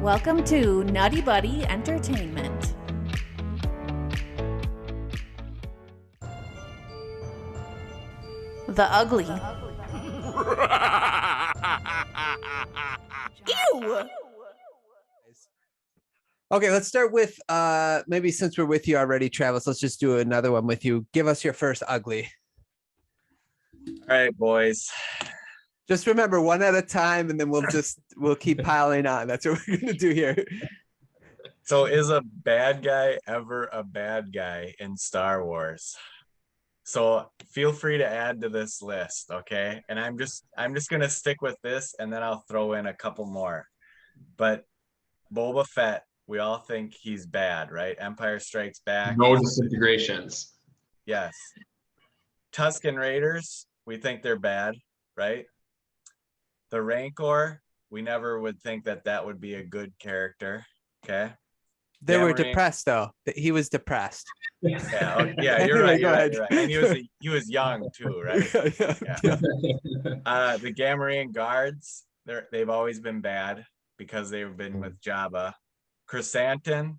Welcome to Nutty Buddy Entertainment. The Ugly. Ew! Okay, let's start with maybe since we're with you already, Travis, let's just do another one with you. Give us your first ugly. All right, boys. Just remember one at a time, and then we'll keep piling on. That's what we're gonna do here. So is a bad guy ever a bad guy in Star Wars? So feel free to add to this list, okay? And I'm just gonna stick with this, and then I'll throw in a couple more. But Boba Fett, we all think he's bad, right? Empire Strikes Back. No disintegrations. Yes. Tuscan Raiders, we think they're bad, right? The Rancor, we never would think that would be a good character. Okay. They were depressed though. He was depressed. Yeah, you're right. You're right. And he was young too, right? Yeah. The Gamorrean guards, they've always been bad because they've been with Jabba. Chrysanthemum,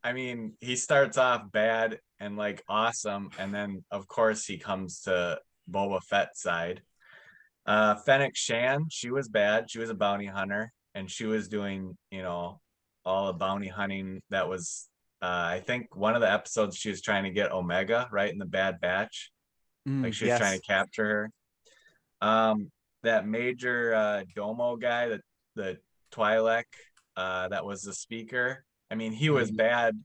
I mean, he starts off bad and like awesome, and then of course he comes to Boba Fett's side. Fennec Shan, she was bad. She was a bounty hunter, and she was doing, all the bounty hunting that was, I think one of the episodes she was trying to get Omega, right, in the Bad Batch. Like she was trying to capture her. That Major Domo guy, the Twi'lek, that was the speaker. I mean, he was bad,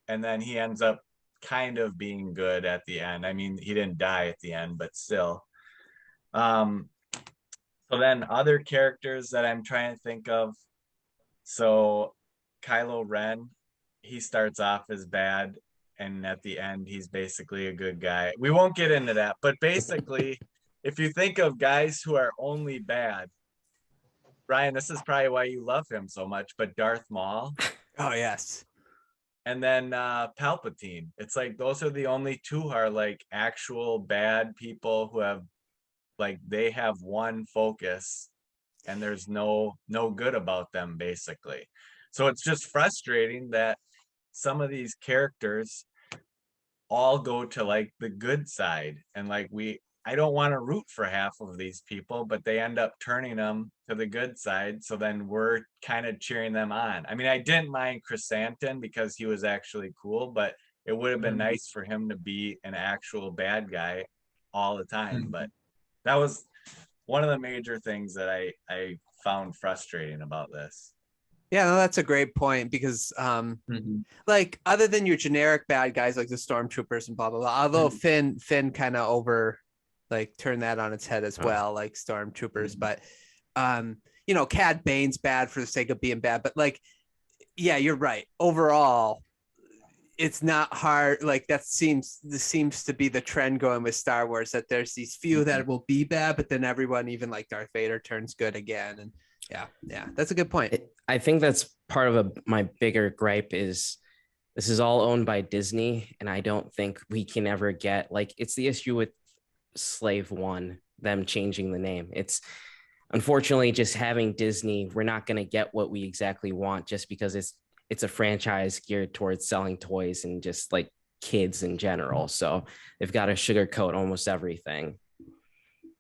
and then he ends up kind of being good at the end. I mean, he didn't die at the end, but still. So then other characters that I'm trying to think of. So Kylo Ren, he starts off as bad, and at the end he's basically a good guy. We won't get into that, but basically if you think of guys who are only bad, Brian, this is probably why you love him so much, but Darth Maul. Oh yes. And then Palpatine. It's like those are the only two who are like actual bad people who have, like, they have one focus and there's no good about them, basically. So it's just frustrating that some of these characters all go to like the good side, and like I don't want to root for half of these people, but they end up turning them to the good side. So then we're kind of cheering them on. I mean, I didn't mind Chrysanthemum because he was actually cool, but it would have been nice for him to be an actual bad guy all the time. But that was one of the major things that I found frustrating about this. Yeah, no, that's a great point because like other than your generic bad guys like the stormtroopers and blah blah blah, although Finn kind of turned that on its head as well, like stormtroopers. But Cad Bane's bad for the sake of being bad, but like, yeah, you're right. Overall, it's not hard. Like this seems to be the trend going with Star Wars, that there's these few that will be bad, but then everyone, even like Darth Vader, turns good again. And yeah, that's a good point. I think that's part of my bigger gripe is this is all owned by Disney, and I don't think we can ever get, like, it's the issue with Slave One, them changing the name. It's unfortunately just having Disney, we're not going to get what we exactly want just because it's a franchise geared towards selling toys and just like kids in general. So they've got to sugarcoat almost everything.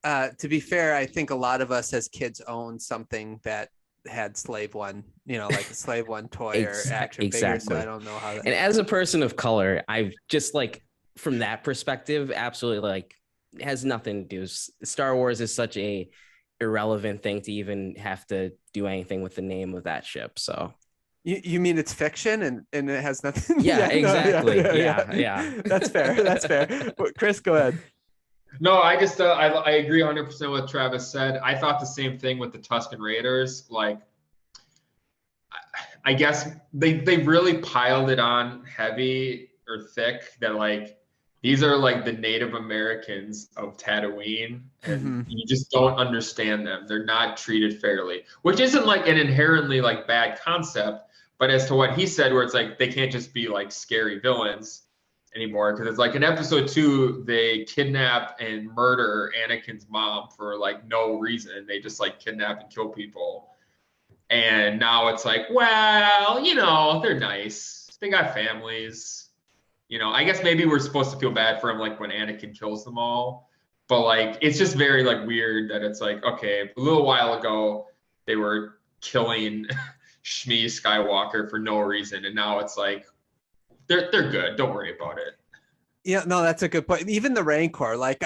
To be fair, I think a lot of us as kids owned something that had Slave One, like a Slave One toy or action figure. So I don't know how that. And as a person of color, I've just like, from that perspective, absolutely, like, it has nothing to do. Star Wars is such a irrelevant thing to even have to do anything with the name of that ship. So you mean it's fiction and it has nothing? Yeah, exactly. Yeah. That's fair. Chris, go ahead. No, I just I agree 100% with what Travis said. I thought the same thing with the Tuscan Raiders. Like, I guess they really piled it on heavy or thick that like these are like the Native Americans of Tatooine, and you just don't understand them. They're not treated fairly, which isn't like an inherently like bad concept, but as to what he said, where it's like they can't just be like scary villains anymore, because it's like in episode 2 they kidnap and murder Anakin's mom for like no reason. They just like kidnap and kill people, And now it's like, well, you know, they're nice. They got families. You know, I guess maybe we're supposed to feel bad for him, like when Anakin kills them all. But like, it's just very like weird that it's like, okay, a little while ago they were killing Shmi Skywalker for no reason, and now it's like they're good. Don't worry about it. Yeah, no, that's a good point. Even the Rancor, like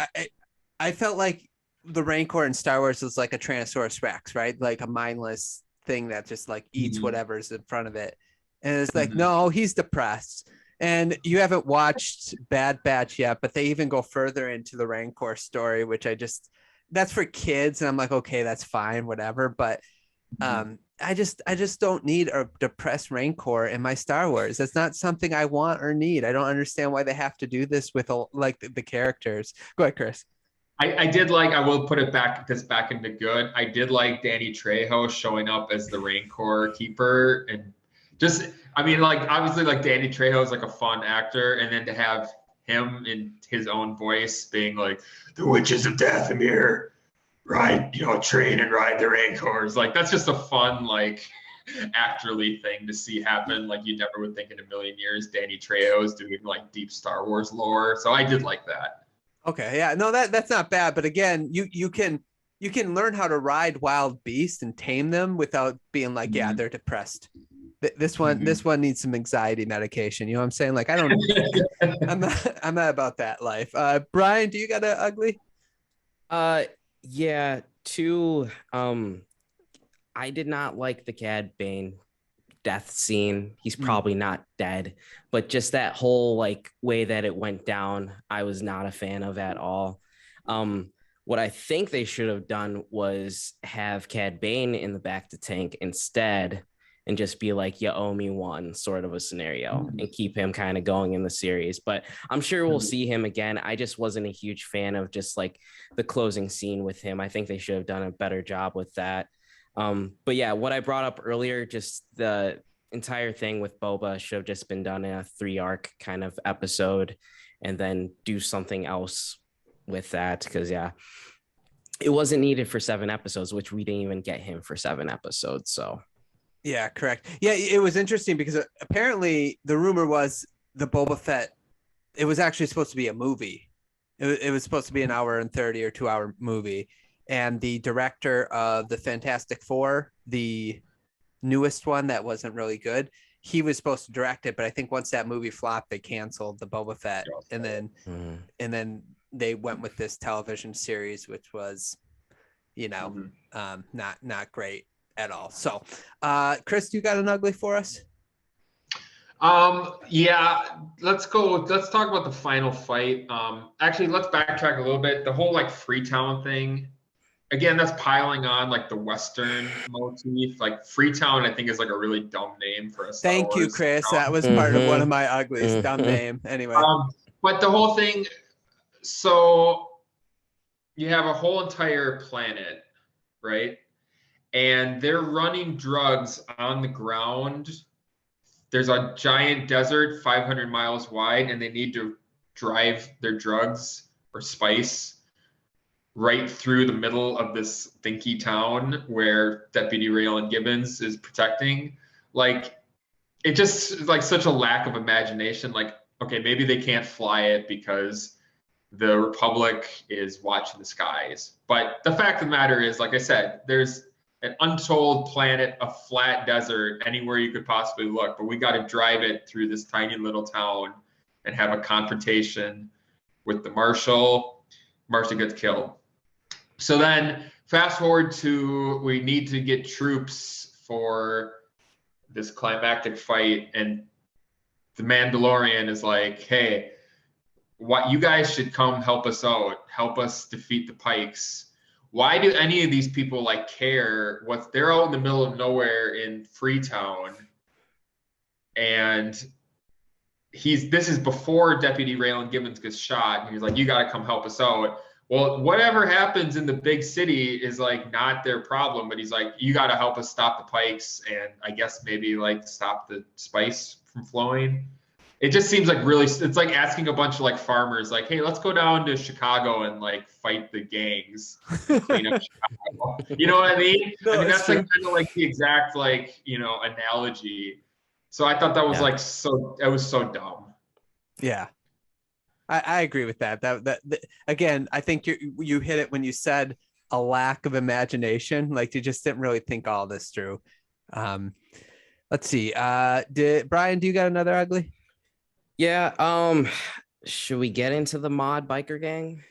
I felt like the Rancor in Star Wars was like a Tyrannosaurus Rex, right? Like a mindless thing that just like eats whatever's in front of it. And it's like, no, he's depressed. And you haven't watched Bad Batch yet, but they even go further into the Rancor story, which that's for kids. And I'm like, okay, that's fine, whatever. But I just don't need a depressed Rancor in my Star Wars. That's not something I want or need. I don't understand why they have to do this with like the characters. Go ahead, Chris. I did like, I will put it back into good. I did like Danny Trejo showing up as the Rancor keeper, and just, I mean, like, obviously, like, Danny Trejo is like a fun actor, and then to have him in his own voice being like, the witches of Dathomir, ride, you know, train and ride the Rancors. Like, that's just a fun, like, actorly thing to see happen. Like, you never would think in a million years Danny Trejo is doing like deep Star Wars lore. So I did like that. Okay, yeah, no, that's not bad. But again, you can learn how to ride wild beasts and tame them without being like, yeah, they're depressed. This one needs some anxiety medication. You know what I'm saying? Like, I'm not about that life. Brian, do you got an ugly? Yeah, I did not like the Cad Bane death scene. He's probably not dead, but just that whole like way that it went down, I was not a fan of at all. What I think they should have done was have Cad Bane in the back to tank instead, and just be like, you owe me one sort of a scenario, and keep him kind of going in the series. But I'm sure we'll see him again. I just wasn't a huge fan of just like the closing scene with him. I think they should have done a better job with that. But yeah, what I brought up earlier, just the entire thing with Boba should have just been done in a 3-arc kind of episode, and then do something else with that. Because yeah, it wasn't needed for 7 episodes, which we didn't even get him for 7 episodes. So yeah, correct. Yeah, it was interesting because apparently the rumor was the Boba Fett, it was actually supposed to be a movie. It was supposed to be an hour and 30 or 2-hour movie. And the director of the Fantastic Four, the newest one that wasn't really good, he was supposed to direct it. But I think once that movie flopped, they canceled the Boba Fett. And then they went with this television series, which was, you know, not great at all. So, Chris, you got an ugly for us? Yeah, let's talk about the final fight. Actually, let's backtrack a little bit. The whole like Freetown thing, again, that's piling on like the Western motif. Like Freetown, I think, is like a really dumb name for a Star Thank Wars you, Chris. town. That was part of one of my uglies. Dumb name. Anyway. But the whole thing, so you have a whole entire planet, right? And they're running drugs on the ground. There's a giant desert 500 miles wide, and they need to drive their drugs or spice right through the middle of this dinky town where Deputy Raylan Gibbons is protecting. Like, it just is like such a lack of imagination. Like, okay, maybe they can't fly it because the Republic is watching the skies. But the fact of the matter is, like I said, there's an untold planet, a flat desert, anywhere you could possibly look, but we got to drive it through this tiny little town and have a confrontation with the Marshal. Marshal gets killed. So then fast forward to, we need to get troops for this climactic fight, and the Mandalorian is like, hey, what, you guys should come help us out, help us defeat the Pikes. Why do any of these people like care? They're out in the middle of nowhere in Freetown, and this is before Deputy Raylan Gibbons gets shot, and he's like, you got to come help us out. Well, whatever happens in the big city is like not their problem, but he's like, you got to help us stop the Pikes, and I guess maybe like stop the spice from flowing. it just seems like really, it's like asking a bunch of like farmers, like, hey, let's go down to Chicago and like fight the gangs, clean up Chicago. You know what I mean? No, I mean, that's true. like kind of like the exact like, you know, analogy. So I thought that was like it was so dumb. Yeah. I agree with that. That again, I think you hit it when you said a lack of imagination. Like, you just didn't really think all this through. Let's see. Brian, do you got another ugly? Yeah. Should we get into the mod biker gang?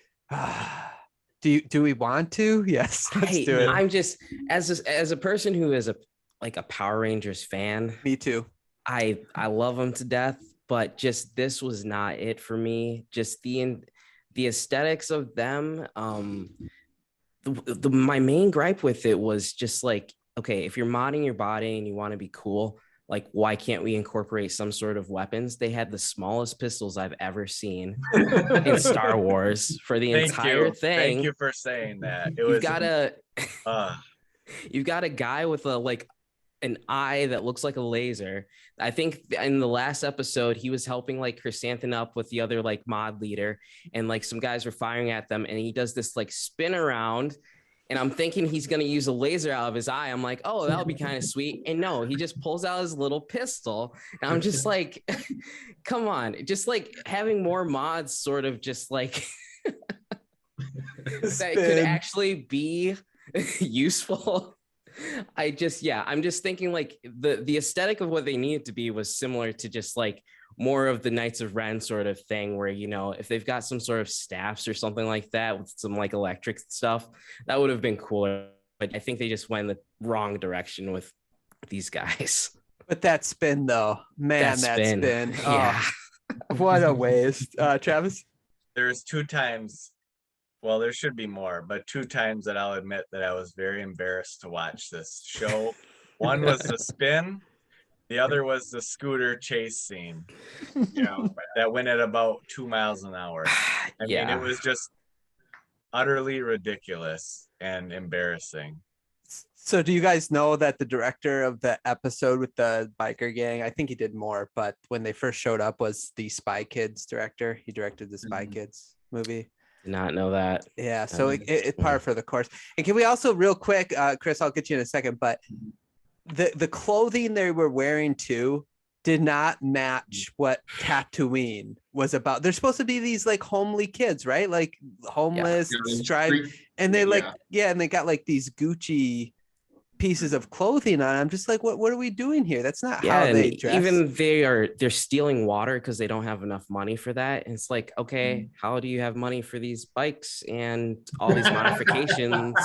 Do we want to? Yes, let's do it. I'm just as a person who is a Power Rangers fan. Me too. I love them to death, but just this was not it for me. Just the aesthetics of them. My main gripe with it was just like, okay, if you're modding your body and you want to be cool, like, why can't we incorporate some sort of weapons? They had the smallest pistols I've ever seen in Star Wars for the entire thing. Thank you for saying that. You've got a guy with an eye that looks like a laser. I think in the last episode, he was helping like Chrysanthemum up with the other like mod leader, and like some guys were firing at them, and he does this like spin around. And I'm thinking he's going to use a laser out of his eye. I'm like, oh, that'll be kind of sweet. And no, he just pulls out his little pistol. And I'm just like, come on. Just like having more mods sort of just like that could actually be useful. I'm just thinking like the aesthetic of what they needed to be was similar to just like more of the Knights of Ren sort of thing, where, you know, if they've got some sort of staffs or something like that with some like electric stuff, that would have been cooler. But I think they just went in the wrong direction with these guys. But that spin though, man, that spin. Yeah. Oh, what a waste. Travis? There's 2 times, well, there should be more, but 2 times that I'll admit that I was very embarrassed to watch this show. One was the spin. The other was the scooter chase scene. Yeah, that went at about 2 miles an hour. I mean, it was just utterly ridiculous and embarrassing. So do you guys know that the director of the episode with the biker gang, I think he did more, but when they first showed up, was the Spy Kids director? He directed the Spy Kids movie. Did not know that. Yeah, so it's par for the course. And can we also real quick, Chris, I'll get you in a second, but the clothing they were wearing too did not match what Tatooine was about. They're supposed to be these like homely kids, right? Like homeless, striped, and they and they got like these Gucci pieces of clothing on. I'm just like, what are we doing here? That's not how they dress. Even they're stealing water because they don't have enough money for that. And it's like, okay, how do you have money for these bikes and all these modifications,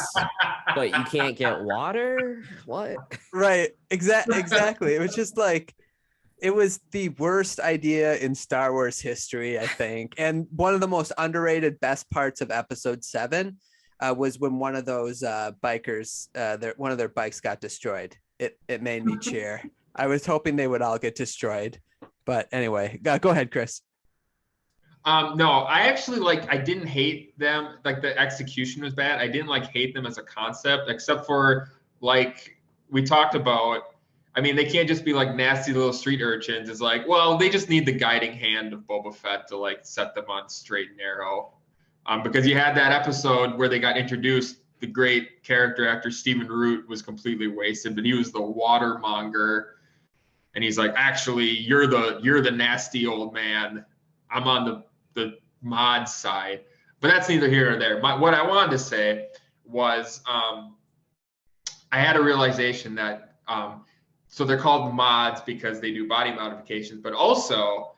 but you can't get water? What? Right. Exactly. It was just like, it was the worst idea in Star Wars history, I think. And one of the most underrated best parts of episode 7 was when one of those bikers, one of their bikes got destroyed. It made me cheer. I was hoping they would all get destroyed. But anyway, go ahead, Chris. No, I actually I didn't hate them. Like the execution was bad. I didn't hate them as a concept, except for we talked about. I mean, they can't just be nasty little street urchins. It's well, they just need the guiding hand of Boba Fett to set them on straight and narrow. Because you had that episode where they got introduced, the great character actor Stephen Root was completely wasted, but he was the watermonger, and he's like, actually, you're the nasty old man. I'm on the mod side, but that's neither here nor there. What I wanted to say was, I had a realization that so they're called mods because they do body modifications, but also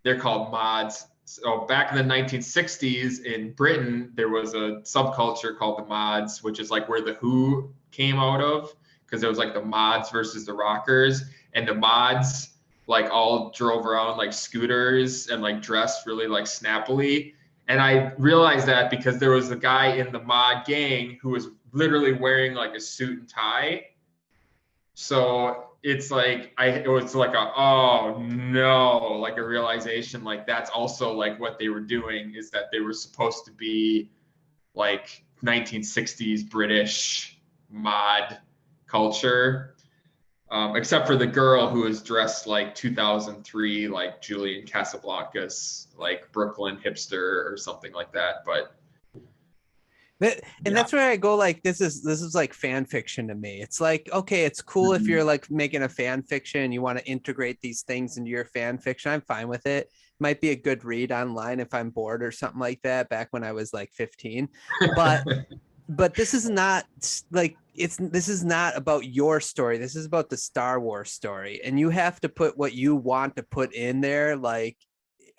they're called mods. So back in the 1960s in Britain, there was a subculture called the mods, which is where the Who came out of, because there was the mods versus the rockers, and the mods all drove around scooters and dressed really snappily. And I realized that because there was a guy in the mod gang who was literally wearing a suit and tie. So it's it was oh no, a realization that's also what they were doing, is that they were supposed to be 1960s British mod culture. except for the girl who is dressed like 2003, like Julian Casablancas, like Brooklyn hipster or something like that. But that's where I go, like, this is like fan fiction to me. It's like, okay, it's cool if you're like making a fan fiction and you want to integrate these things into your fan fiction. I'm fine with it. Might be a good read online if I'm bored or something like that back when I was like 15. But this is not like, this is not about your story. This is about the Star Wars story. And you have to put what you want to put in there, like,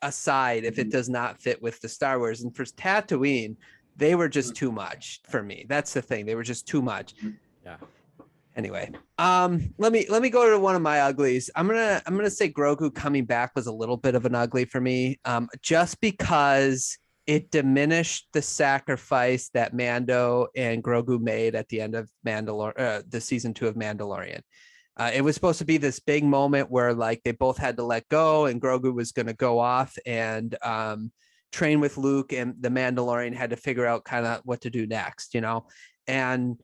aside if it does not fit with the Star Wars. And for Tatooine, they were just too much for me. That's the thing. They were just too much. Yeah. Anyway, let me go to one of my uglies. I'm gonna say Grogu coming back was a little bit of an ugly for me, just because it diminished the sacrifice that Mando and Grogu made at the end of the season 2 of Mandalorian. It was supposed to be this big moment where like they both had to let go, and Grogu was going to go off and train with Luke, and the Mandalorian had to figure out kind of what to do next, you know, and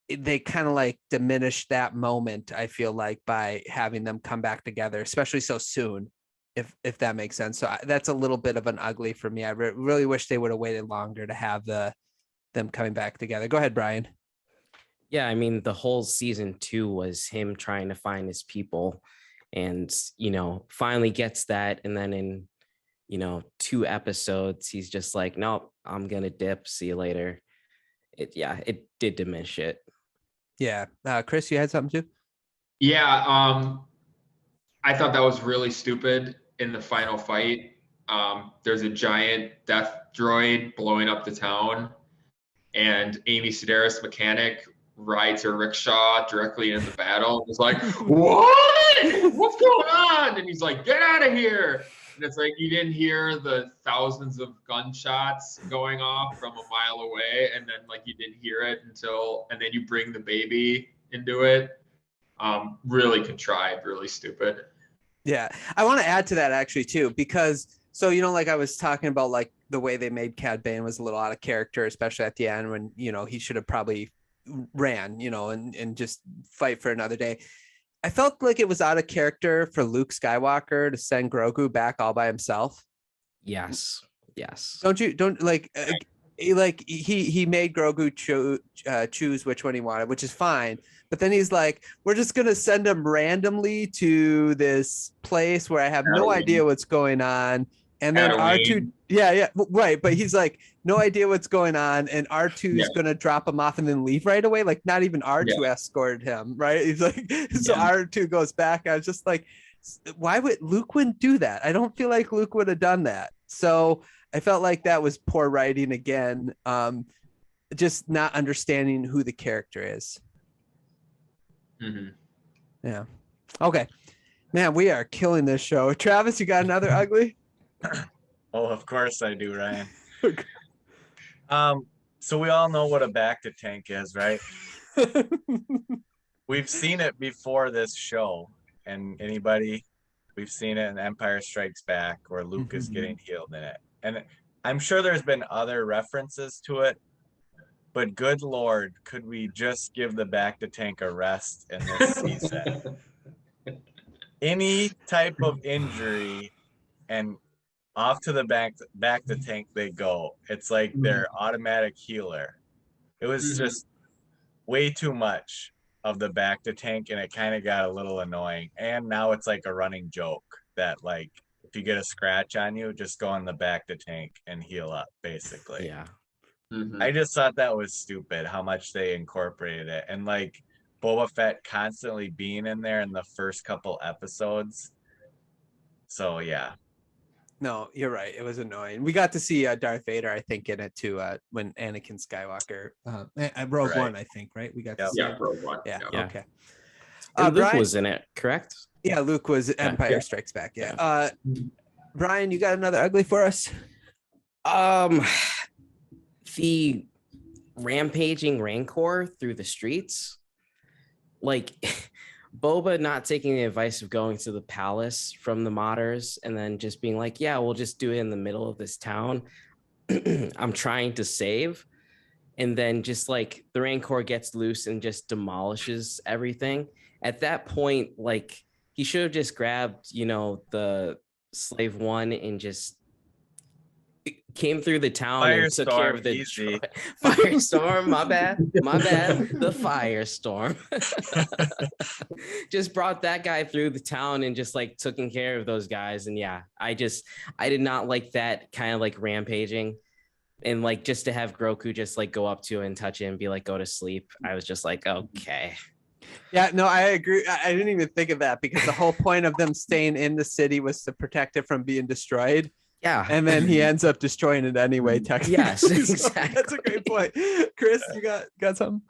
they kind of like diminished that moment, I feel like, by having them come back together, especially so soon, if that makes sense. So that's a little bit of an ugly for me. I really wish they would have waited longer to have them coming back together. Go ahead, Brian. Yeah, I mean, the whole season 2 was him trying to find his people, and, you know, finally gets that. And then in, you know, 2 episodes, he's just like, nope, I'm going to dip. See you later. It did diminish it. Yeah. Chris, you had something too? Yeah. I thought that was really stupid in the final fight. There's a giant death droid blowing up the town, and Amy Sedaris, mechanic, rides her rickshaw directly into the battle. It's like, what? What's going on? And he's like, get out of here. And it's like, you didn't hear the thousands of gunshots going off from a mile away. And then like, you didn't hear it and then you bring the baby into it. Really contrived, really stupid. Yeah. I want to add to that actually too, because so, you know, like I was talking about, like the way they made Cad Bane was a little out of character, especially at the end when, you know, he should have probably ran, you know, and just fight for another day. I felt like it was out of character for Luke Skywalker to send Grogu back all by himself. Yes. Don't like he made Grogu choose which one he wanted, which is fine. But then he's like, we're just going to send him randomly to this place where I have no idea what's going on. And then R2, yeah, right. But he's like, no idea what's going on. And R2 is going to drop him off and then leave right away. Like not even R2 escorted him, right? He's like, so R2 goes back. I was just like, why would Luke wouldn't do that? I don't feel like Luke would have done that. So I felt like that was poor writing again. Just not understanding who the character is. Mm-hmm. Yeah. Okay. Man, we are killing this show. Travis, you got another ugly? Oh, of course I do, Ryan. So we all know what a back to tank is, right? We've seen it before this show, and we've seen it in Empire Strikes Back where Luke is getting healed in it. And I'm sure there's been other references to it, but good Lord, could we just give the back to tank a rest in this season? Any type of injury and off to the back to tank they go. It's like their automatic healer. It was just way too much of the back to tank, and it kind of got a little annoying. And now it's like a running joke that like if you get a scratch on you, just go on the back to tank and heal up, basically. Yeah. I just thought that was stupid how much they incorporated it, and like Boba Fett constantly being in there in the first couple episodes. So yeah. No, you're right. It was annoying. We got to see Darth Vader, I think, in it too, when Anakin Skywalker, Rogue One, I think, right? We got to see Rogue One. Yeah. Okay. Luke Brian, was in it, correct? Yeah, Luke was Empire Strikes Back. Yeah. Brian, you got another ugly for us? The rampaging Rancor through the streets, like Boba not taking the advice of going to the palace from the modders and then just being like, yeah, we'll just do it in the middle of this town I'm trying to save. and then just like the Rancor gets loose and just demolishes everything. At that point, like he should have just grabbed, you know, the Slave One and just came through the town and took care of the Firestorm. My bad. The Firestorm. Just brought that guy through the town and just like taking care of those guys. And yeah, I did not like that kind of like rampaging. And like just to have Grogu just like go up to and touch it and be like, go to sleep. I was just like, okay. Yeah, no, I agree. I didn't even think of that because the whole point of them staying in the city was to protect it from being destroyed. Yeah. And then he ends up destroying it anyway, technically. Yes, exactly. That's a great point. Chris, you got something?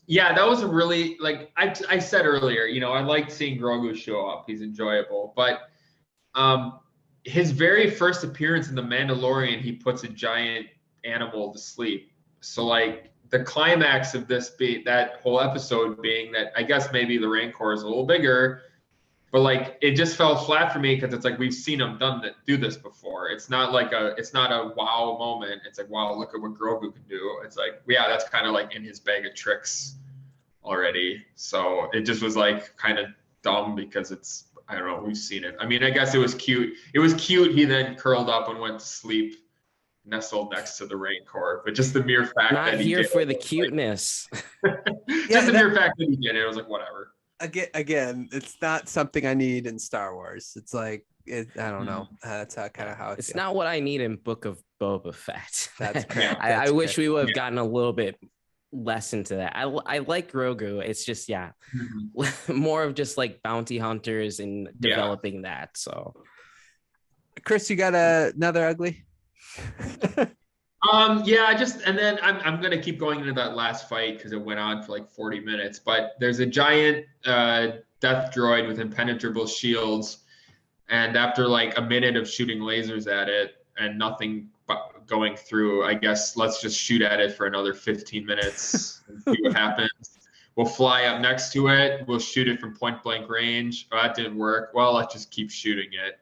Yeah, that was a really, like I said earlier, you know, I liked seeing Grogu show up. He's enjoyable. But his very first appearance in The Mandalorian, he puts a giant animal to sleep. So like the climax of that whole episode being that I guess maybe the Rancor is a little bigger, but like it just fell flat for me because it's like we've seen him do this before. It's not a wow moment. It's like, wow, look at what Grogu can do. It's like, yeah, that's kind of like in his bag of tricks already. So it just was like kind of dumb because I don't know, we've seen it. I mean, I guess it was cute. It was cute. He then curled up and went to sleep, nestled next to the Rancor. But just the mere fact that he did for the cuteness. The mere fact that he did it, was like, whatever. Again, it's not something I need in Star Wars. It's like I don't know. That's kind of how it's not what I need in Book of Boba Fett. That's correct. I wish we would have gotten a little bit less into that. I like Grogu. It's just more of just like bounty hunters and developing that. So, Chris, you got another ugly? And then I'm gonna keep going into that last fight because it went on for like 40 minutes. But there's a giant death droid with impenetrable shields, and after like a minute of shooting lasers at it and nothing going through, I guess let's just shoot at it for another 15 minutes and see what happens. We'll fly up next to it. We'll shoot it from point blank range. Oh, that didn't work. Well, let's just keep shooting it.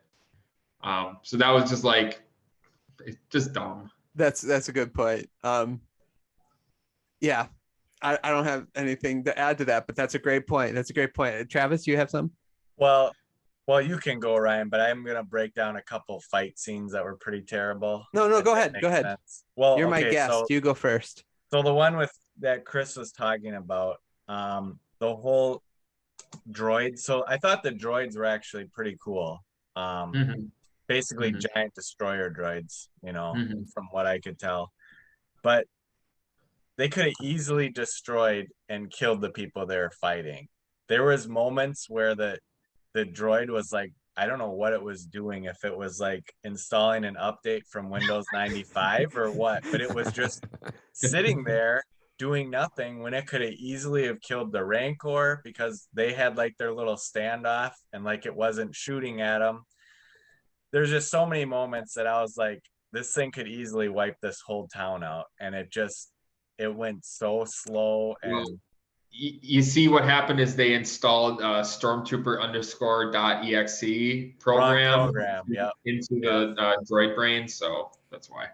So that was just like, it's just dumb. That's a good point. Yeah, I don't have anything to add to that, but that's a great point. Travis, you have some? Well, you can go, Ryan, but I'm gonna break down a couple fight scenes that were pretty terrible. No, go ahead. Sense. Well, you're my guest. So, you go first. So the one that Chris was talking about, the whole droid. So I thought the droids were actually pretty cool. Basically giant destroyer droids, from what I could tell. But they could have easily destroyed and killed the people they were fighting. There was moments where the droid was like, I don't know what it was doing, if it was like installing an update from Windows 95 or what, but it was just sitting there doing nothing when it could have easily have killed the Rancor because they had like their little standoff and like it wasn't shooting at them. There's just so many moments that I was like, this thing could easily wipe this whole town out. And it went so slow. And you see what happened is they installed stormtrooper_.exe program into the droid brain. So that's why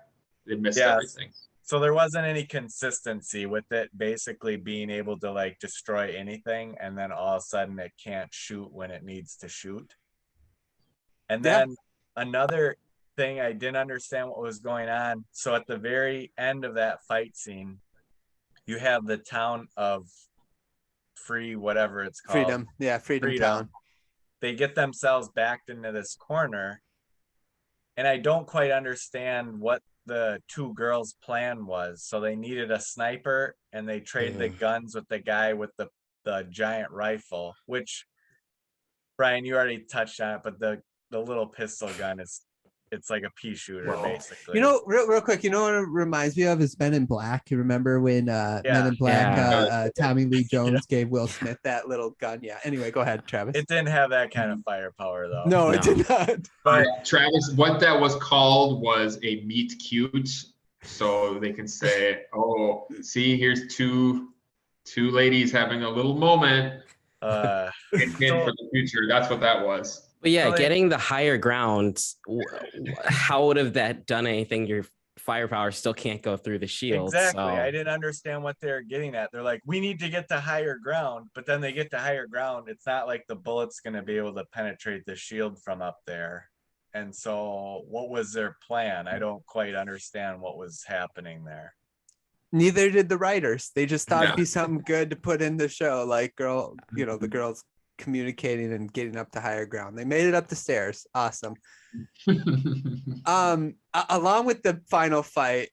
they missed everything. So there wasn't any consistency with it basically being able to like destroy anything. And then all of a sudden it can't shoot when it needs to shoot. And then another thing, I didn't understand what was going on. So at the very end of that fight scene, you have the town of whatever it's called. Freedom. Yeah, Freedom Town. They get themselves backed into this corner. And I don't quite understand what the two girls' plan was. So they needed a sniper and they traded the guns with the guy with the giant rifle, which, Brian, you already touched on it, but the little pistol gun it's like a pea shooter, basically. Real quick, what it reminds me of is Men in Black. You remember when Men in Black, Tommy Lee Jones gave Will Smith that little gun? Yeah. Anyway, go ahead, Travis. It didn't have that kind of firepower, though. No, it did not. But Travis, what that was called was a meet cute. So they can say, oh, see, here's two ladies having a little moment. For the future. That's what that was. But yeah, getting the higher ground, how would have that done anything? You're firepower still can't go through the shield. Exactly. So. I didn't understand what they're getting at. They're like, we need to get to higher ground, but then they get to higher ground. It's not like the bullet's going to be able to penetrate the shield from up there. And so what was their plan? I don't quite understand what was happening there. Neither did the writers. They just thought it'd be something good to put in the show, like the girls communicating and getting up to higher ground. They made it up the stairs. Awesome. Along with the final fight,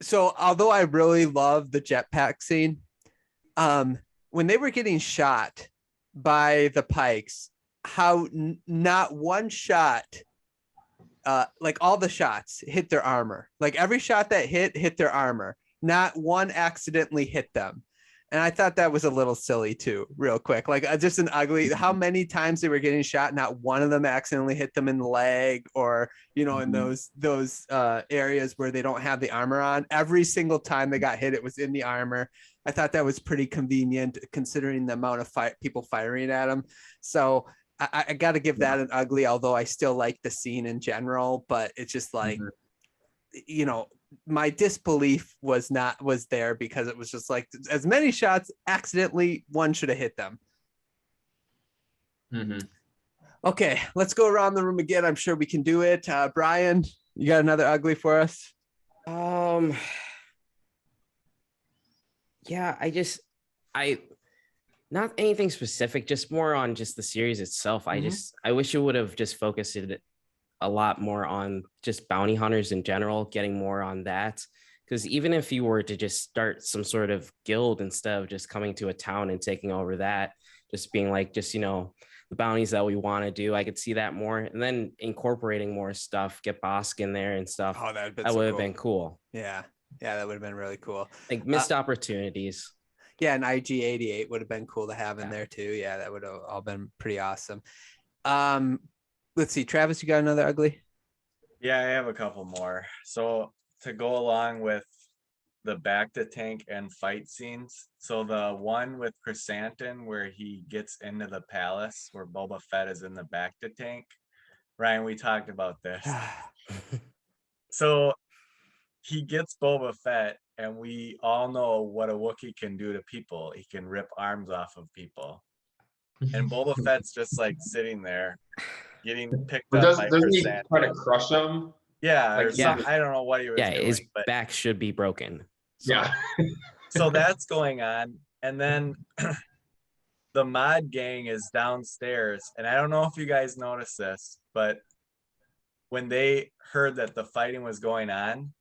so although I really love the jetpack scene, when they were getting shot by the Pikes, how not one shot, like all the shots hit their armor. Like every shot that hit their armor. Not one accidentally hit them. And I thought that was a little silly too, real quick. Like just an ugly, how many times they were getting shot, not one of them accidentally hit them in the leg or, in those areas where they don't have the armor on. Every single time they got hit, it was in the armor. I thought that was pretty convenient considering the amount of people firing at them. So I got to give that an ugly, although I still like the scene in general, but it's just like, my disbelief was there because it was just like as many shots accidentally, one should have hit them. Okay, let's go around the room again. I'm sure we can do it. Brian, you got another ugly for us? Yeah, I not anything specific, just more on just the series itself. I wish it would have just focused it a lot more on just bounty hunters in general, getting more on that. Because even if you were to just start some sort of guild instead of just coming to a town and taking over that, just being like, the bounties that we want to do, I could see that more. And then incorporating more stuff, get Bosk in there and stuff. Oh, that would have been cool. Yeah, that would have been really cool. Like missed opportunities. Yeah, an IG-88 would have been cool to have in there too. Yeah, that would have all been pretty awesome. Let's see, Travis, you got another ugly? Yeah, I have a couple more. So to go along with the back to tank and fight scenes. So the one with Chrysanthemum where he gets into the palace where Boba Fett is in the back to tank. Ryan, we talked about this. So he gets Boba Fett and we all know what a Wookiee can do to people. He can rip arms off of people. And Boba Fett's just like sitting there getting picked up by doesn't he try to crush him? Yeah, I don't know what he was doing. His back should be broken. So, so that's going on. And then the mod gang is downstairs. And I don't know if you guys noticed this, but when they heard that the fighting was going on,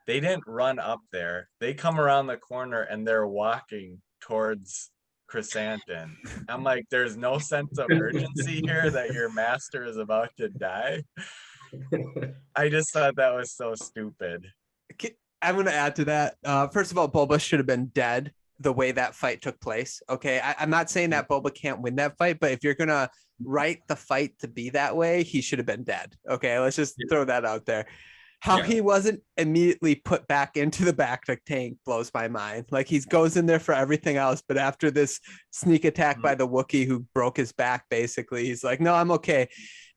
they didn't run up there. They come around the corner and they're walking towards Chrysanthemum. I'm like, there's no sense of urgency here that your master is about to die. I just thought that was so stupid. I'm going to add to that. First of all, Boba should have been dead the way that fight took place. Okay, I'm not saying that Boba can't win that fight, but if you're going to write the fight to be that way, he should have been dead. Okay, let's just throw that out there. How he wasn't immediately put back into the back tank blows my mind. Like he goes in there for everything else, but after this sneak attack by the Wookiee who broke his back, basically, he's like, no, I'm okay.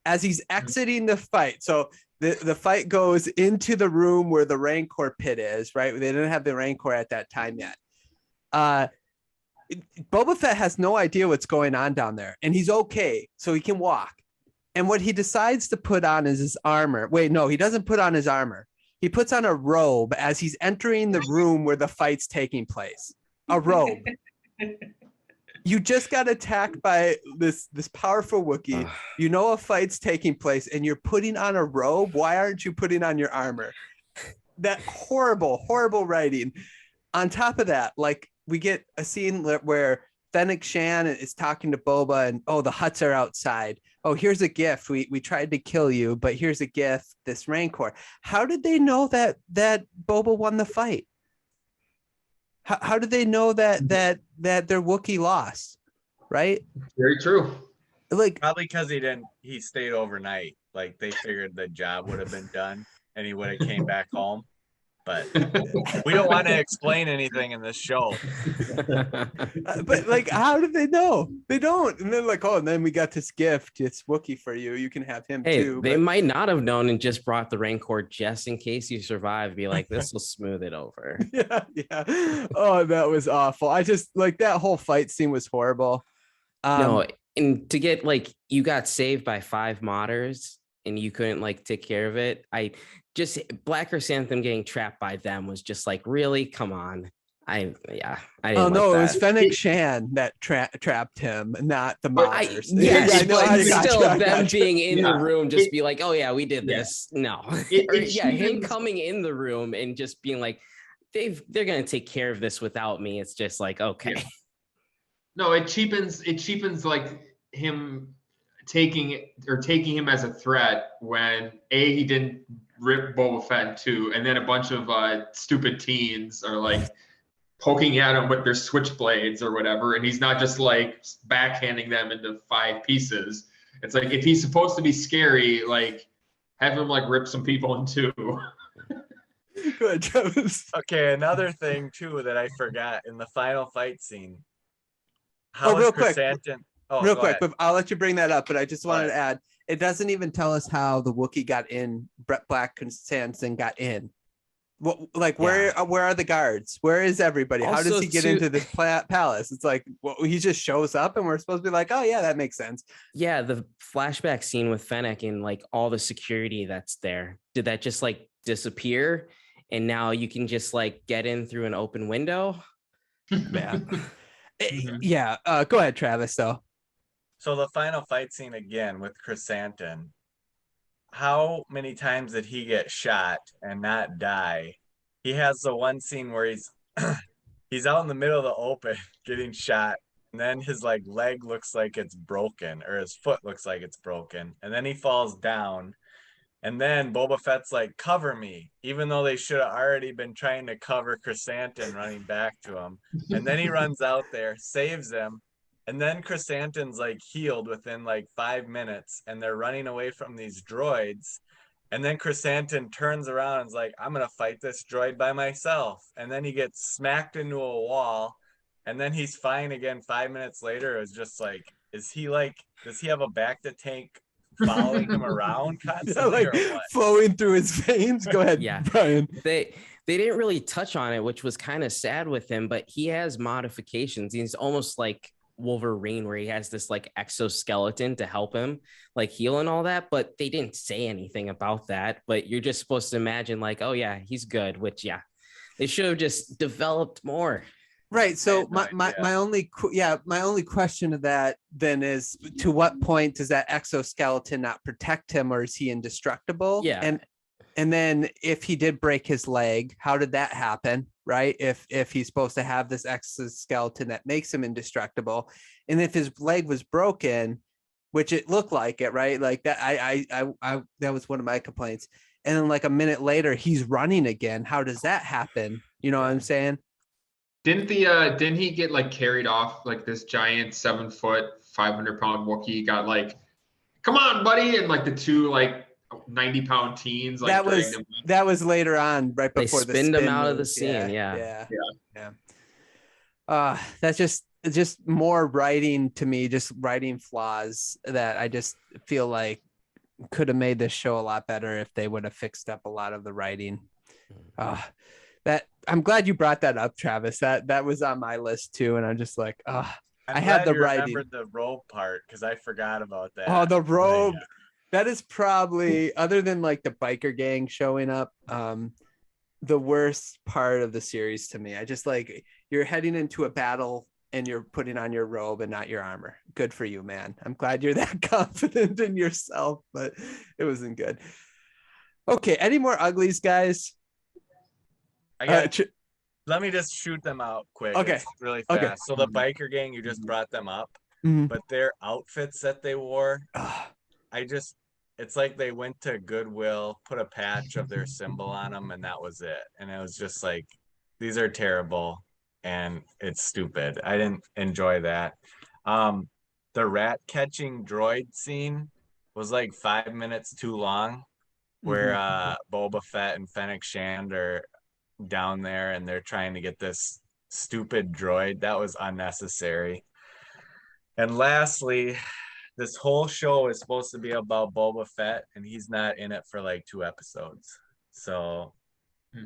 As he's exiting the fight, so the fight goes into the room where the Rancor pit is, right? They didn't have the Rancor at that time yet. Boba Fett has no idea what's going on down there, and he's okay, so he can walk. And what he decides to put on is his armor. Wait, no, he doesn't put on his armor. He puts on a robe as he's entering the room where the fight's taking place. A robe. You just got attacked by this powerful Wookiee. You know a fight's taking place, and you're putting on a robe. Why aren't you putting on your armor? That horrible, horrible writing. On top of that, like we get a scene where Fennec Shan is talking to Boba, and the huts are outside. Oh, here's a gift. We tried to kill you, but here's a gift. This Rancor. How did they know that Boba won the fight? How did they know that their Wookiee lost? Right? Very true. Like probably because he stayed overnight. Like they figured the job would have been done and he would have came back home. but we don't want to explain anything in this show. But like, how did they know? They don't. And then like, oh, and then we got this gift. It's Wookiee for you. You can have him too. They might not have known and just brought the Rancor just in case you survive. Be like, this will smooth it over. Yeah. Oh, that was awful. I just like that whole fight scene was horrible. No, and to get like you got saved by 5 modders and you couldn't like take care of it. Black Chrysanthemum getting trapped by them was just like, really? Come on. I didn't no, like it was Fennec Shan that trapped him, not the modders. Yes, but still them being in the room, just be like, oh yeah, we did this. No. Him coming in the room and just being like, they're gonna take care of this without me. It's just like, okay. Yeah. No, it cheapens like him taking him as a threat when he didn't rip Boba Fett in 2, and then a bunch of stupid teens are like poking at him with their switchblades or whatever, and he's not just like backhanding them into 5 pieces. It's like, if he's supposed to be scary, like have him like rip some people in 2. Go ahead, Travis. Okay, another thing too that I forgot in the final fight scene. Real quick, but I'll let you bring that up. But I just wanted to add, it doesn't even tell us how the Wookiee got in. Black Chrysanthemum got in. Where are the guards? Where is everybody? How does he get into this palace? It's like, he just shows up, and we're supposed to be like, oh yeah, that makes sense. Yeah, the flashback scene with Fennec and like all the security that's there. Did that just like disappear? And now you can just like get in through an open window? Yeah. Yeah. Go ahead, Travis, though. So the final fight scene again with Chrysanthemum. How many times did he get shot and not die? He has the one scene where he's out in the middle of the open getting shot, and then his like leg looks like it's broken, or his foot looks like it's broken, and then he falls down. And then Boba Fett's like, cover me, even though they should have already been trying to cover Chrysanthemum running back to him. And then he runs out there, saves him. And then Chrysanthemum's like healed within like 5 minutes, and they're running away from these droids. And then Chrysanthemum turns around and is like, I'm going to fight this droid by myself. And then he gets smacked into a wall. And then he's fine again 5 minutes later. It was just like, does he have a back to tank following him around constantly, or what? Flowing through his veins? Go ahead, yeah. Brian. They didn't really touch on it, which was kind of sad with him, but he has modifications. He's almost like Wolverine, where he has this like exoskeleton to help him like heal and all that, but they didn't say anything about that. But you're just supposed to imagine like, oh yeah, he's good, which they should have just developed more. Right. So my only question to that then is, to what point does that exoskeleton not protect him, or is he indestructible? Yeah. And then if he did break his leg, how did that happen? Right. If he's supposed to have this exoskeleton that makes him indestructible, and if his leg was broken, which it looked like it, right? Like that, I that was one of my complaints. And then like a minute later, he's running again. How does that happen? You know what I'm saying? Didn't he get like carried off, like this giant 7-foot, 500-pound Wookiee got like, come on, buddy, and like the 2 like 90-pound teens like that was later on, right before they spinned him out of the scene. Yeah. That's just more writing to me, just writing flaws that I just feel like could have made this show a lot better if they would have fixed up a lot of the writing. That I'm glad you brought that up, Travis. That was on my list too, and I'm just like, I had the writing. Remembered the robe part because I forgot about that. Oh, the robe. Yeah. That is probably, other than like the biker gang showing up, the worst part of the series to me. I just like, you're heading into a battle and you're putting on your robe and not your armor. Good for you, man. I'm glad you're that confident in yourself, but it wasn't good. Okay, any more uglies, guys? Let me just shoot them out quick. Okay. It's really fast. Okay. So the biker gang, you just brought them up, but their outfits that they wore, it's like they went to Goodwill, put a patch of their symbol on them, and that was it. And it was just like, these are terrible and it's stupid. I didn't enjoy that. The rat catching droid scene was like 5 minutes too long, where Boba Fett and Fennec Shand are down there and they're trying to get this stupid droid. That was unnecessary. And lastly, this whole show is supposed to be about Boba Fett, and he's not in it for like 2 episodes. So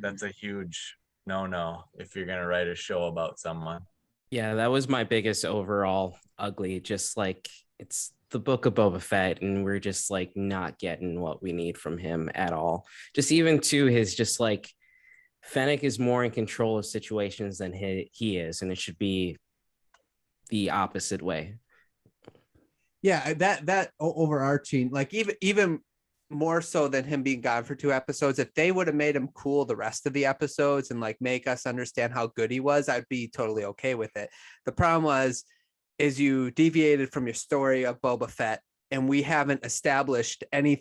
that's a huge no if you're gonna write a show about someone. Yeah, that was my biggest overall ugly. Just like it's the book of Boba Fett, and we're just like not getting what we need from him at all. Just even to his just like Fennec is more in control of situations than he is, and it should be the opposite way. Yeah, that overarching, like even more so than him being gone for 2 episodes, if they would have made him cool the rest of the episodes and like make us understand how good he was, I'd be totally okay with it. The problem is you deviated from your story of Boba Fett, and we haven't established any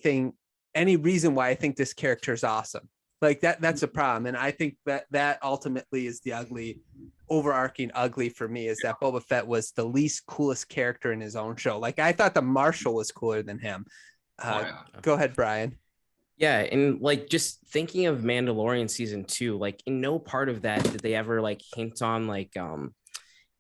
reason why I think this character is awesome. Like that's a problem. And I think that ultimately is the overarching ugly for me, is that Boba Fett was the least coolest character in his own show. Like I thought the Marshal was cooler than him. Go ahead, Brian. Yeah, and like just thinking of Mandalorian season 2, like in no part of that did they ever like hint on like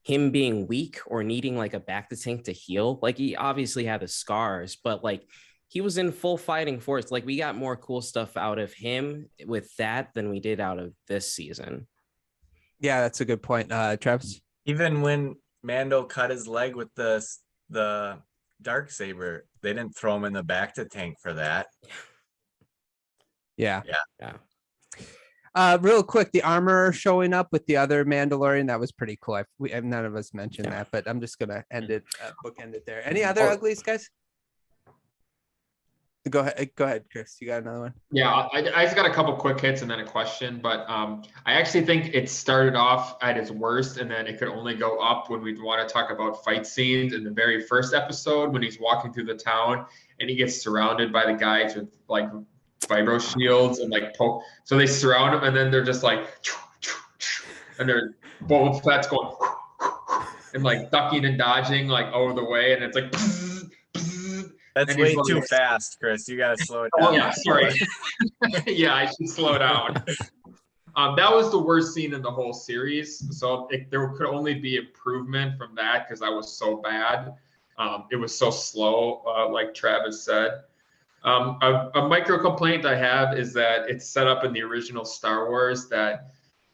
him being weak or needing like a back to tank to heal. Like he obviously had the scars, but like he was in full fighting force. Like we got more cool stuff out of him with that than we did out of this season. Yeah, that's a good point, Travis. Even when Mando cut his leg with the Darksaber, they didn't throw him in the back to tank for that. Yeah. Yeah. Real quick, the armor showing up with the other Mandalorian, that was pretty cool. None of us mentioned that, but I'm just gonna bookend it there. Any other uglies, guys? Go ahead, Chris. You got another one? Yeah, I just got a couple quick hits and then a question, but I actually think it started off at its worst, and then it could only go up when we'd want to talk about fight scenes. In the very first episode, when he's walking through the town and he gets surrounded by the guys with like vibro shields and like poke, so they surround him, and then they're just like, and they're Boba Fett's going and like ducking and dodging like over the way, and it's like. That's way too fast, Chris. You gotta slow it down. Oh yeah, sorry. Yeah, I should slow down. That was the worst scene in the whole series. So there could only be improvement from that because I was so bad. It was so slow, like Travis said. A micro complaint I have is that it's set up in the original Star Wars that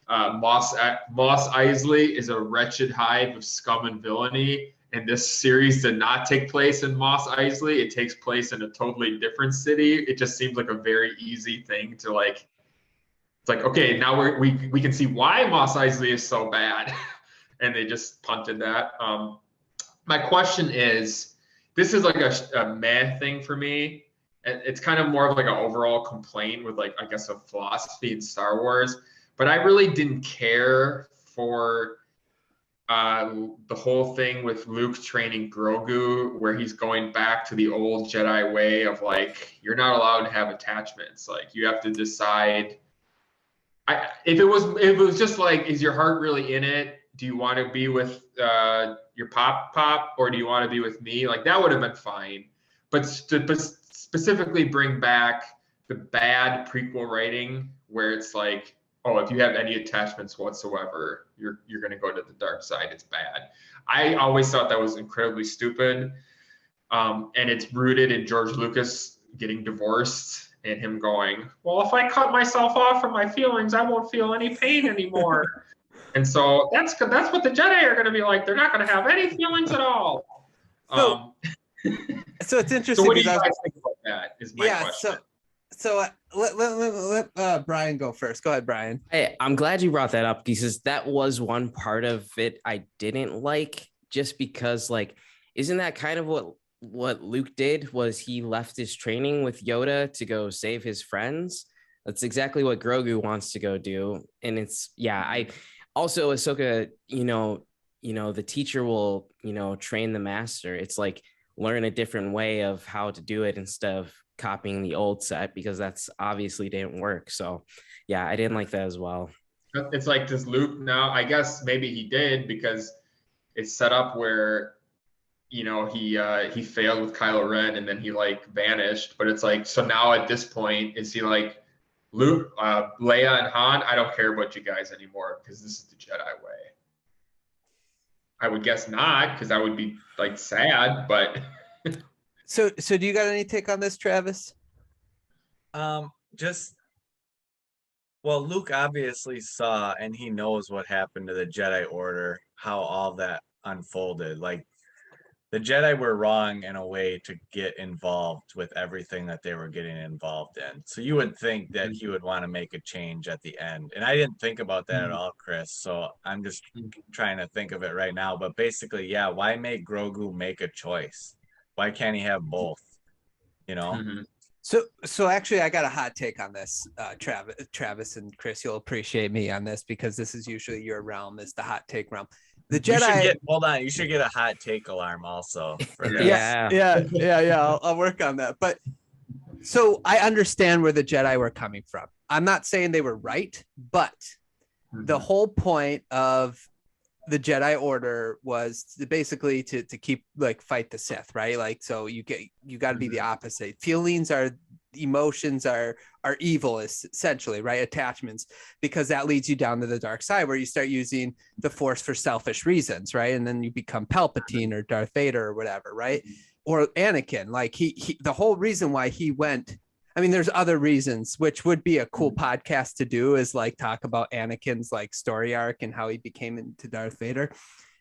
Mos Eisley is a wretched hive of scum and villainy. And this series did not take place in Mos Eisley. It takes place in a totally different city. It just seems like a very easy thing to like. It's like, okay, now we can see why Mos Eisley is so bad, and they just punted that. My question is, this is like a meh thing for me. It's kind of more of like an overall complaint with like, I guess, a philosophy in Star Wars. But I really didn't care for the whole thing with Luke training Grogu, where he's going back to the old Jedi way of like, you're not allowed to have attachments. Like you have to decide. If it was just like, is your heart really in it? Do you want to be with your pop, or do you want to be with me? Like that would have been fine. But specifically bring back the bad prequel writing where it's like, oh, if you have any attachments whatsoever, you're going to go to the dark side. It's bad. I always thought that was incredibly stupid. And it's rooted in George Lucas getting divorced and him going, well, if I cut myself off from my feelings, I won't feel any pain anymore. And so that's what the Jedi are going to be like. They're not going to have any feelings at all. So it's interesting. So what do you guys think about that is my question. So let Brian go first. Go ahead, Brian. Hey, I'm glad you brought that up because that was one part of it I didn't like, just because like, isn't that kind of what Luke did? Was he left his training with Yoda to go save his friends? That's exactly what Grogu wants to go do. And it's, yeah, I also Ahsoka, the teacher will, train the master. It's like learn a different way of how to do it instead of copying the old set, because that's obviously didn't work. So yeah, I didn't like that as well. It's like, does Luke now, I guess maybe he did, because it's set up where he failed with Kylo Ren and then he like vanished, but it's like, so now at this point is he like Luke, Leia and Han, I don't care about you guys anymore because this is the Jedi way. I would guess not, because I would be like sad, but So do you got any take on this, Travis? Well, Luke obviously saw and he knows what happened to the Jedi Order, how all that unfolded. Like the Jedi were wrong in a way to get involved with everything that they were getting involved in. So you would think that he would want to make a change at the end. And I didn't think about that at all, Chris. So I'm just trying to think of it right now. But basically, yeah, why make Grogu make a choice? Why can't he have both? You know? So actually, I got a hot take on this, Travis and Chris. You'll appreciate me on this because this is usually your realm, is the hot take realm. The Jedi. Hold on, you should get a hot take alarm also. For this. Yeah. I'll work on that. But so I understand where the Jedi were coming from. I'm not saying they were right, but the whole point of the Jedi Order was basically to keep like fight the Sith, right? Like, so you got to be the opposite. Emotions are evil, essentially, right? Attachments, because that leads you down to the dark side where you start using the Force for selfish reasons, right? And then you become Palpatine or Darth Vader or whatever, right? Or Anakin. Like he the whole reason why he went. I mean, there's other reasons, which would be a cool podcast to do, is like talk about Anakin's like story arc and how he became into Darth Vader.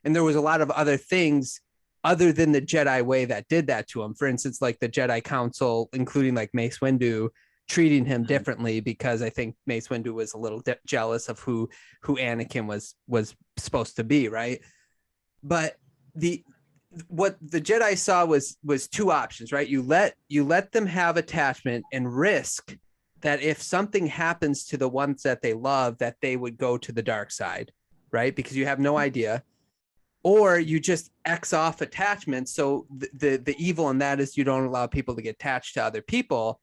And there was a lot of other things other than the Jedi way that did that to him. For instance, like the Jedi Council, including like Mace Windu, treating him differently because I think Mace Windu was a little jealous of who Anakin was supposed to be, right? But what the Jedi saw was two options, right? You let them have attachment and risk that if something happens to the ones that they love, that they would go to the dark side, right? Because you have no idea. Or you just X off attachment. So the evil in that is you don't allow people to get attached to other people,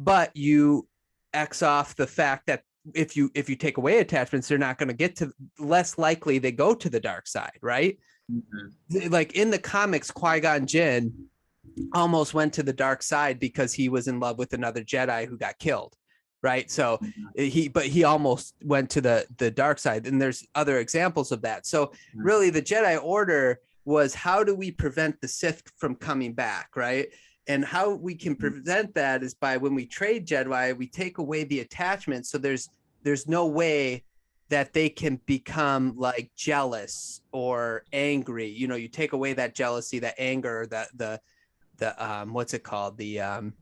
but you X off the fact that if you take away attachments, they're not going to get to, less likely they go to the dark side, right? Like in the comics, Qui-Gon Jinn almost went to the dark side because he was in love with another Jedi who got killed, right? So he almost went to the dark side, and there's other examples of that. So really the Jedi Order was, how do we prevent the Sith from coming back, right? And how we can prevent that is by, when we trade Jedi, we take away the attachment. So there's no way that they can become like jealous or angry. You know, you take away that jealousy, that anger, the what's it called? The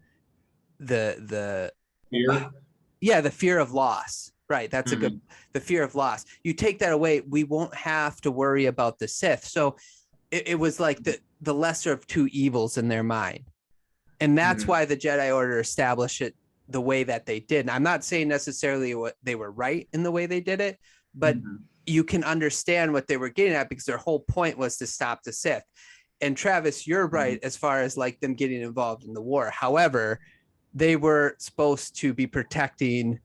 fear. The fear of loss. Right. That's the fear of loss. You take that away, we won't have to worry about the Sith. So it was like the lesser of two evils in their mind. And that's why the Jedi Order established it the way that they did. And I'm not saying necessarily what they were right in the way they did it, but you can understand what they were getting at, because their whole point was to stop the Sith. And Travis, you're right as far as like them getting involved in the war. However, they were supposed to be protecting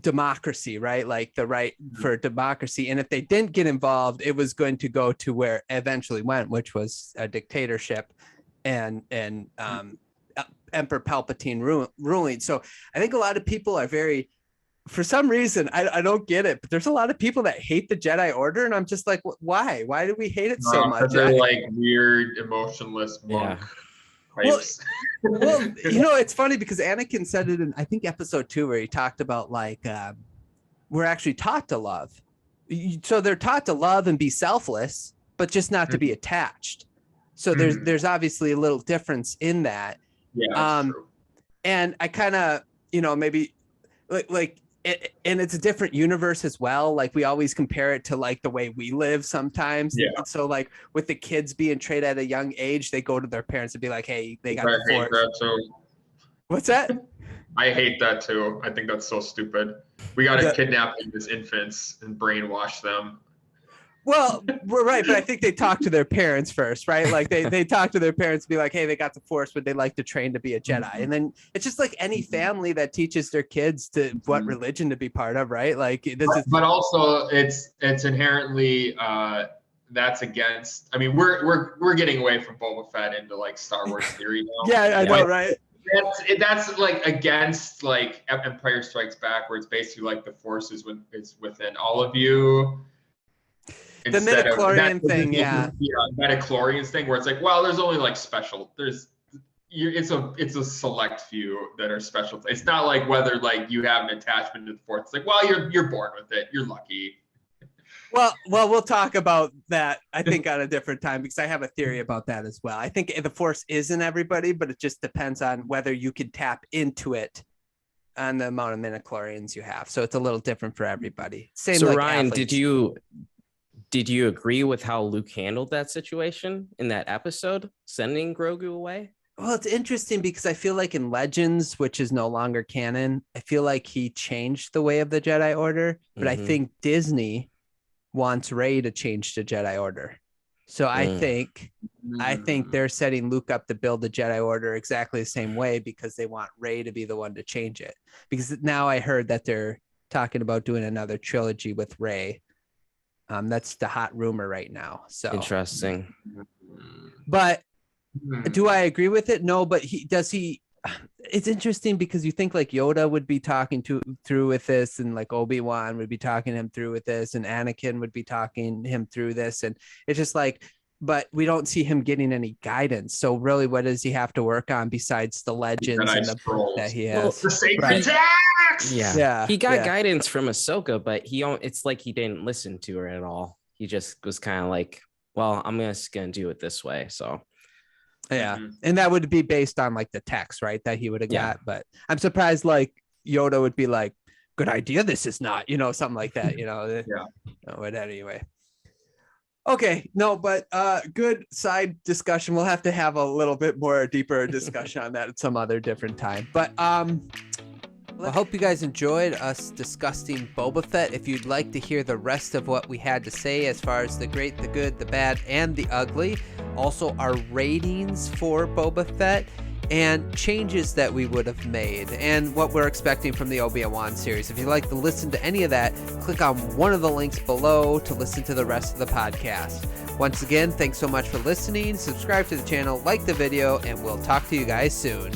democracy, right? Like the right for democracy. And if they didn't get involved, it was going to go to where it eventually went, which was a dictatorship and Emperor Palpatine ruling. So I think a lot of people are very, for some reason, I don't get it, but there's a lot of people that hate the Jedi Order, and I'm just like, why? Why do we hate it so much? They're like weird, emotionless monk types. Well, you know, it's funny because Anakin said it in, I think, episode 2, where he talked about like, we're actually taught to love. So they're taught to love and be selfless, but just not to be attached. So there's obviously a little difference in that. Yeah, that's true. And I kind of, you know, maybe like and it's a different universe as well. Like we always compare it to like the way we live sometimes. Yeah. So like with the kids being trained at a young age, they go to their parents and be like, hey, they got the Force. That too. What's that? I hate that too. I think that's so stupid. We got to kidnap them as infants and brainwash them. Well, we're right, but I think they talk to their parents first, right? Like they talk to their parents and be like, hey, they got the Force, but they like to train to be a Jedi. And then it's just like any family that teaches their kids to what religion to be part of, right? Like this is. But also, it's inherently that's against. I mean, we're getting away from Boba Fett into like Star Wars theory now. Yeah, I know, right? That's like against like Empire Strikes Back, where it's basically like the Force is within all of you. The midichlorian thing, yeah. Midichlorians thing, where it's like, well, there's only like special. It's a select few that are special. It's not like whether like you have an attachment to the Force. It's like, well, you're born with it. You're lucky. Well, we'll talk about that, I think, on a different time, because I have a theory about that as well. I think the Force is in everybody, but it just depends on whether you can tap into it on the amount of midichlorians you have. So it's a little different for everybody. Same. So like Ryan, athletes. did you agree with how Luke handled that situation in that episode, sending Grogu away? Well, it's interesting because I feel like in Legends, which is no longer canon, I feel like he changed the way of the Jedi Order, but I think Disney wants Rey to change the Jedi Order. So I think they're setting Luke up to build the Jedi Order exactly the same way, because they want Rey to be the one to change it. Because now I heard that they're talking about doing another trilogy with Rey. That's the hot rumor right now. So interesting. But do I agree with it? No, but it's interesting because you think like Yoda would be talking through with this, and like Obi-Wan would be talking him through with this, and Anakin would be talking him through this, and it's just like, but we don't see him getting any guidance. So really, what does he have to work on besides the legends and the book that he has? Well, the sacred text. Yeah. He got guidance from Ahsoka, but it's like he didn't listen to her at all. He just was kind of like, well, I'm just gonna do it this way. So yeah, and that would be based on like the text, right, that he would have got. But I'm surprised like Yoda would be like, good idea, this is not, something like that, But anyway. Okay, no, but good side discussion. We'll have to have a little bit more deeper discussion on that at some other different time. But I hope you guys enjoyed us discussing Boba Fett. If you'd like to hear the rest of what we had to say as far as the great, the good, the bad, and the ugly, also our ratings for Boba Fett, and changes that we would have made, and what we're expecting from the Obi-Wan series. If you'd like to listen to any of that, click on one of the links below to listen to the rest of the podcast. Once again, thanks so much for listening. Subscribe to the channel, like the video, and we'll talk to you guys soon.